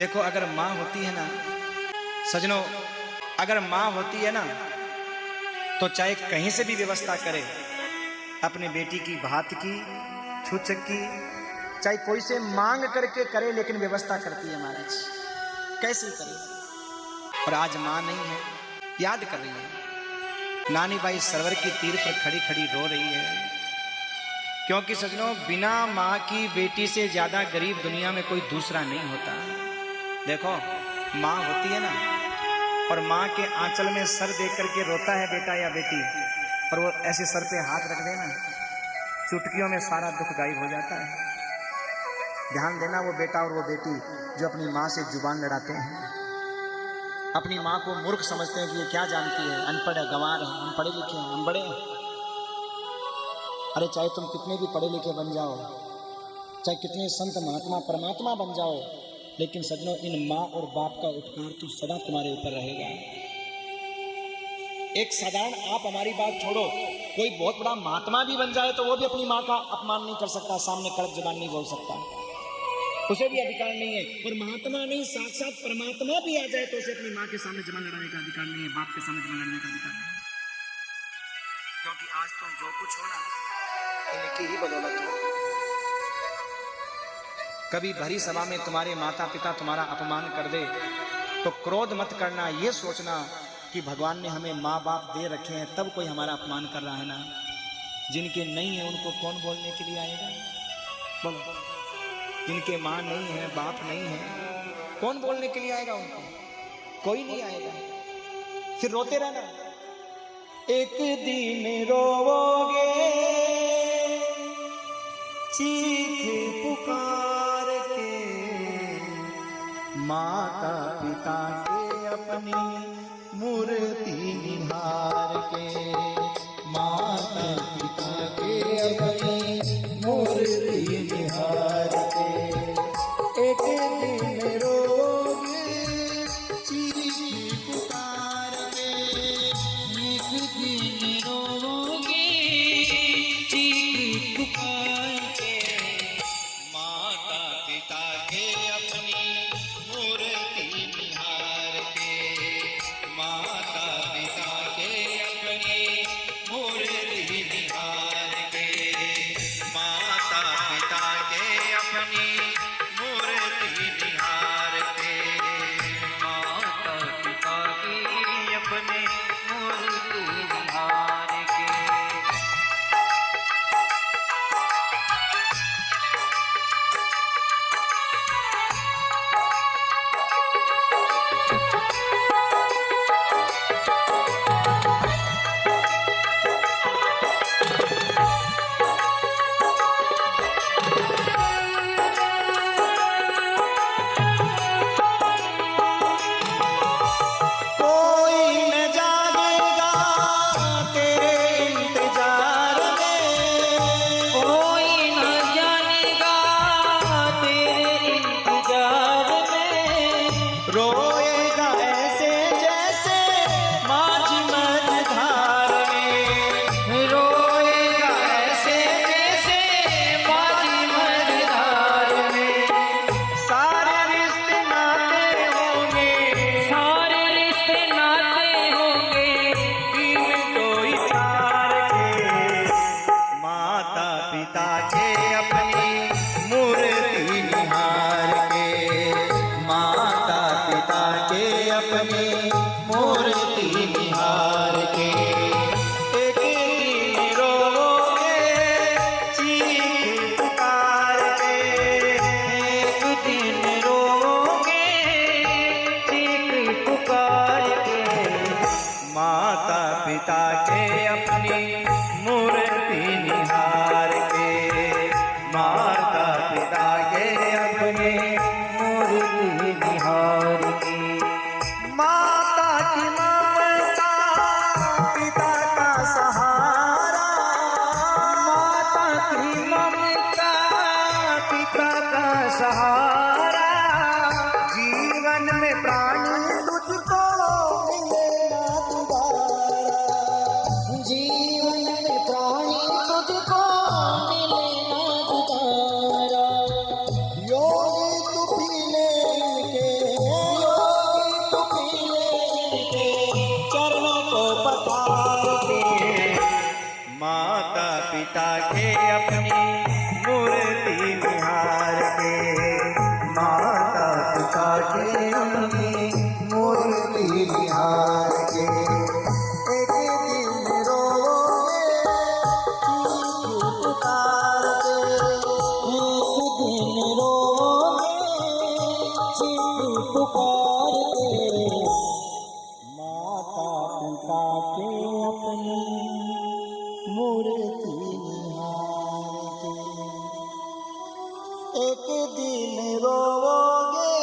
देखो अगर माँ होती है ना सजनों, अगर माँ होती है ना तो चाहे कहीं से भी व्यवस्था करे, अपने बेटी की भात की, छुछ की, चाहे कोई से मांग करके करे, लेकिन व्यवस्था करती है महाराज, कैसे करे। और आज माँ नहीं है, याद कर रही है। नानी बाई सरवर की तीर पर खड़ी खड़ी रो रही है, क्योंकि सजनों बिना माँ की बेटी से ज्यादा गरीब दुनिया में कोई दूसरा नहीं होता। देखो माँ होती है ना, और माँ के आंचल में सर देख करके रोता है बेटा या बेटी, और वो ऐसे सर पे हाथ रख देना, चुटकियों में सारा दुख गायब हो जाता है। ध्यान देना, वो बेटा और वो बेटी जो अपनी माँ से जुबान लड़ाते हैं, अपनी माँ को मूर्ख समझते हैं कि ये क्या जानती है, अनपढ़ है, गंवार है, हम पढ़े लिखे हैं, हम बड़े हैं। अरे चाहे तुम कितने भी पढ़े लिखे बन जाओ, चाहे कितने संत महात्मा परमात्मा बन जाओ, लेकिन सजनों इन माँ और बाप का उपकार तो सदा तुम्हारे ऊपर रहेगा। एक साधारण आप हमारी बात छोड़ो, कोई बहुत बड़ा महात्मा भी बन जाए तो वो भी अपनी माँ का अपमान नहीं कर सकता, सामने कड़क जुबान नहीं बोल सकता, उसे भी अधिकार नहीं है। और महात्मा नहीं, साक्षात परमात्मा भी आ जाए तो उसे अपनी माँ के सामने जुबान लड़ाने का अधिकार नहीं है, बाप के सामने जुबान लड़ने का अधिकार नहीं है। क्योंकि आज तुम जो कुछ हो ना इनकी ही बदौलत हो। कभी भरी सभा में तुम्हारे माता पिता तुम्हारा अपमान कर दे तो क्रोध मत करना, ये सोचना कि भगवान ने हमें माँ बाप दे रखे हैं, तब कोई हमारा अपमान कर रहा है ना। जिनके नहीं है उनको कौन बोलने के लिए आएगा, बोलो। जिनके माँ नहीं है, बाप नहीं है, कौन बोलने के लिए आएगा उनको, कोई नहीं आएगा। फिर रोते रहना, एक दिन रोवोगे चीख पुकार के, माता पिता के अपनी मूर्ति निहार के, माता पिता के अपनी मूर्ति निहार के। एक दिन रोगे चीख पुकार के, एक दिन रोगे चीख पुकार के, माता पिता के अपनी मूर्ति निहार के, माता पिता के अपनी मूर्ति निहार के, माता पिता के अपनी मूर्ति निहार के, माता पिता की अपनी मूर्ति निहार के। योग तू पी ले इनके पुकार के माता पिता के अपनी मूर्ति निहार के एक दिन रोओगे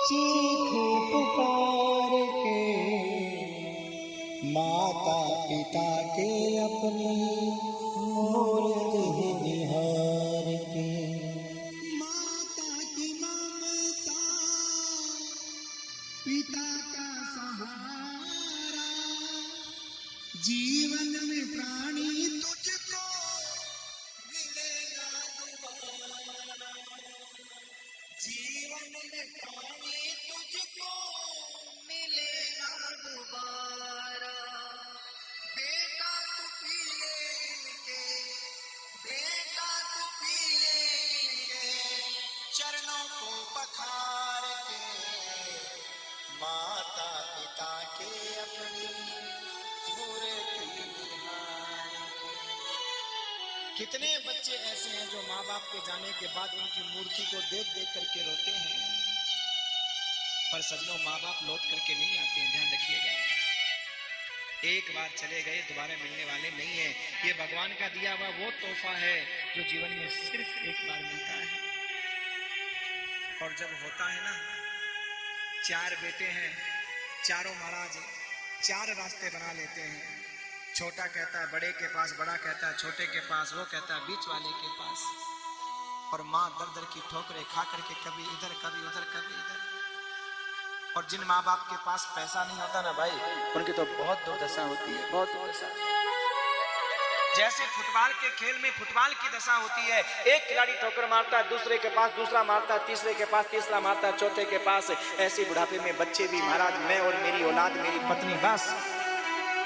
चीख पुकार के माता पिता के अपनी मूर्ति निहार के। माता की ममता पिता का सहारा जीवन में प्राणी तुझको मिलेगा दोबारा जीवन में प्राणी तुझको मिलेगा दोबारा बेटा तू पी ले इनके बेटा तू पी ले इनके चरणों को पखार के माता पिता के अपनी मूर्ति निहार के। कितने बच्चे ऐसे हैं जो माँ बाप के जाने के बाद उनकी मूर्ति को देख देख करके रोते हैं, पर सजनों माँ बाप लौट करके नहीं आते हैं, ध्यान रखिएगा। एक बार चले गए दोबारा मिलने वाले नहीं है। ये भगवान का दिया हुआ वो तोहफा है जो जीवन में सिर्फ एक बार मिलता है। और जब होता है ना, चार बेटे हैं, चारों महाराज चार रास्ते बना लेते हैं। छोटा कहता है बड़े के पास, बड़ा कहता है छोटे के पास, वो कहता है बीच वाले के पास। और माँ दर दर की ठोकरें खा करके कभी इधर कभी उधर कभी इधर। और जिन माँ बाप के पास पैसा नहीं होता ना भाई, उनकी तो बहुत दुर्दशा होती है, बहुत दुर्दशा। जैसे फुटबॉल के खेल में फुटबॉल की दशा होती है, एक खिलाड़ी ठोकर मारता है, दूसरे के पास दूसरा मारता है, तीसरे के पास तीसरा मारता है, चौथे के पास। ऐसे बुढ़ापे में बच्चे भी महाराज मैं और मेरी औलाद मेरी पत्नी बस,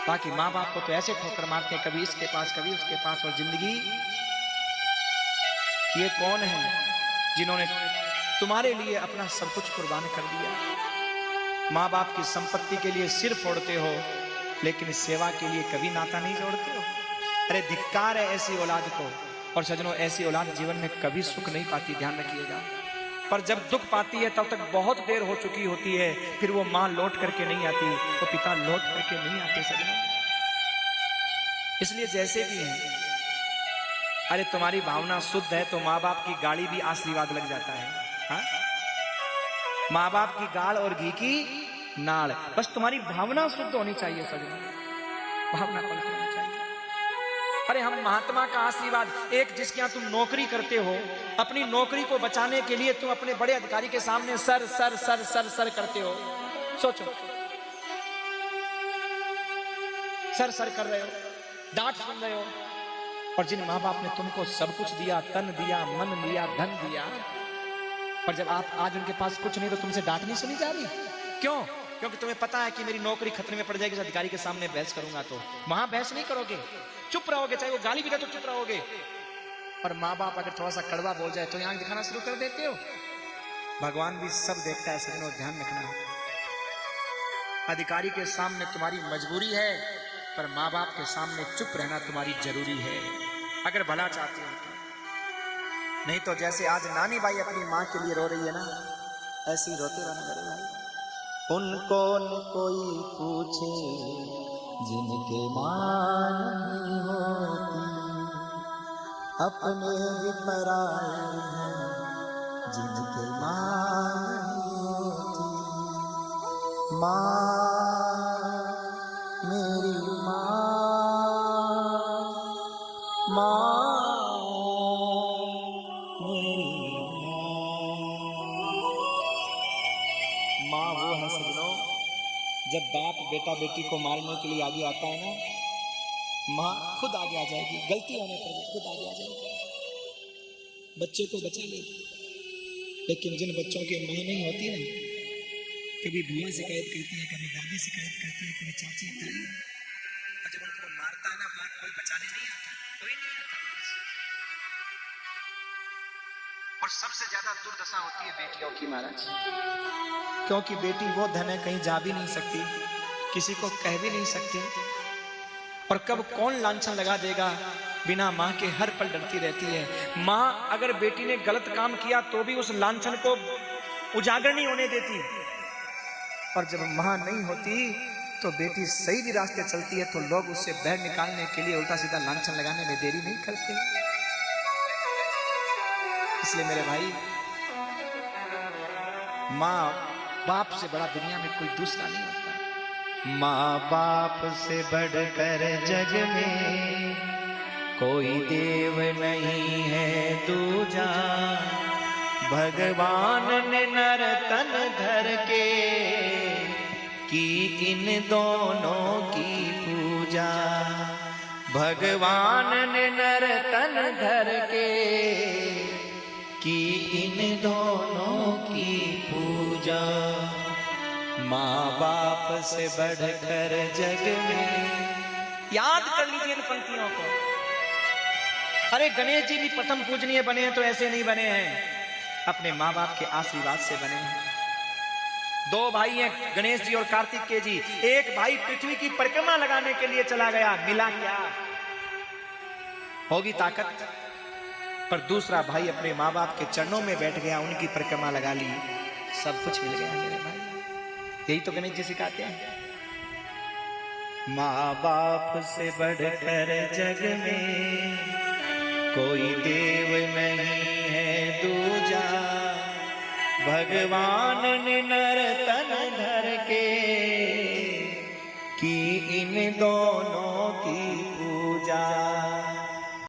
बाकी माँ बाप को तो ऐसे ठोकर मारते हैं, कभी इसके पास कभी उसके पास। और जिंदगी ये कौन है जिन्होंने तुम्हारे लिए अपना सब कुछ कुर्बान कर दिया। माँ बाप की संपत्ति के लिए सिर फोड़ते हो, लेकिन सेवा के लिए कभी नाता नहीं जोड़ते हो। अरे धिक्कार है ऐसी औलाद को। और सजनों ऐसी औलाद जीवन में कभी सुख नहीं पाती, ध्यान रखिएगा। पर जब दुख पाती है तब तक बहुत देर हो चुकी होती है, फिर वो माँ लौट करके नहीं आती, वो पिता लौट करके नहीं आते सजनों। इसलिए जैसे भी हैं, अरे तुम्हारी भावना शुद्ध है तो माँ बाप की गाड़ी भी आशीर्वाद लग जाता है। हाँ, माँ बाप की गाड़ और घी की नाड़, बस तुम्हारी भावना शुद्ध होनी चाहिए सजनों, भावना पलट होनी चाहिए। अरे हम महात्मा का आशीर्वाद, एक जिसके यहाँ तुम नौकरी करते हो, अपनी नौकरी को बचाने के लिए तुम अपने बड़े अधिकारी के सामने sir sir sir sir sir करते हो। सोचो, सर सर कर रहे हो, डांट सुन रहे हो। और जिन माँ बाप ने तुमको सब कुछ दिया, तन दिया, मन दिया, धन दिया, पर जब आप आज उनके पास कुछ नहीं तो तुमसे डांट नहीं सुनी जा रही। क्यों? क्योंकि तुम्हें पता है कि मेरी नौकरी खतरे में पड़ जाएगी, इस अधिकारी के सामने बहस करूंगा तो। वहां बहस नहीं करोगे, चुप रहोगे, चाहे वो गाली भी दे तो चुप रहोगे। पर माँ बाप अगर थोड़ा सा कड़वा बोल जाए तो आंख दिखाना शुरू कर देते हो। भगवान भी सब देखता है सजनों, ध्यान रखना। अधिकारी के सामने तुम्हारी मजबूरी है, पर माँ बाप के सामने चुप रहना तुम्हारी जरूरी है, अगर भला चाहते हो तो। नहीं तो जैसे आज नानी बाई अपनी माँ के लिए रो रही है ना, ऐसे ही रोते रहना मेरे भाई। उनको न कोई पूछे जिनके माँ नहीं होती, अपने भी पराए हैं जिनके माँ नहीं होती। माँ मेरी माँ, माँ मेरी माँ वो है सजनों, जब बाप बेटा बेटी को मारने के लिए आगे आता है ना, माँ खुद आगे आ जाएगी, गलती होने पर भी खुद आगे आ जाएगी, बच्चे को बचा ले। लेकिन जिन बच्चों की माँ नहीं होती ना, कभी बुआ शिकायत करती है, कभी दादी शिकायत करती है, कभी चाची ताई, और जब उनको मारता है ना बाप, कोई बचाने नहीं आता, कोई नहीं आता। और सबसे ज्यादा दुर्दशा होती है बेटियों की महाराज, क्योंकि बेटी वो धन है, कहीं जा भी नहीं सकती, किसी को कह भी नहीं सकती, और कब कौन लांछन लगा देगा बिना माँ के हर पल डरती रहती है। माँ अगर बेटी ने गलत काम किया तो भी उस लांछन को उजागर नहीं होने देती, और जब माँ नहीं होती तो बेटी सही भी रास्ते चलती है तो लोग उससे बैर निकालने के लिए उल्टा सीधा लांछन लगाने में देरी नहीं करते। इसलिए मेरे भाई, माँ बाप से बड़ा दुनिया में कोई दूसरा नहीं होता। माँ बाप से बढ़कर जग में कोई देव नहीं है दूजा, भगवान ने नर तन धर के की इन दोनों की पूजा। भगवान ने नर तन धर के की इन दोनों की पूजा। माँ बाप से बढ़कर जग में, याद कर लीजिए इन पंक्तियों को। अरे गणेश जी भी प्रथम पूजनीय बने हैं तो ऐसे नहीं बने हैं, अपने माँ बाप के आशीर्वाद से बने हैं। दो भाई हैं, गणेश जी और कार्तिकेय जी। एक भाई पृथ्वी की परिक्रमा लगाने के लिए चला गया, मिला क्या? होगी ताकत, पर दूसरा भाई अपने माँ बाप के चरणों में बैठ गया, उनकी परिक्रमा लगा ली, सब कुछ मिल गया मेरे भाई। यही तो गणेश जी सिखाते हैं। माँ बाप से बढ़कर जग में कोई देव नहीं है दूजा, भगवान ने नर तन धर के की इन दोनों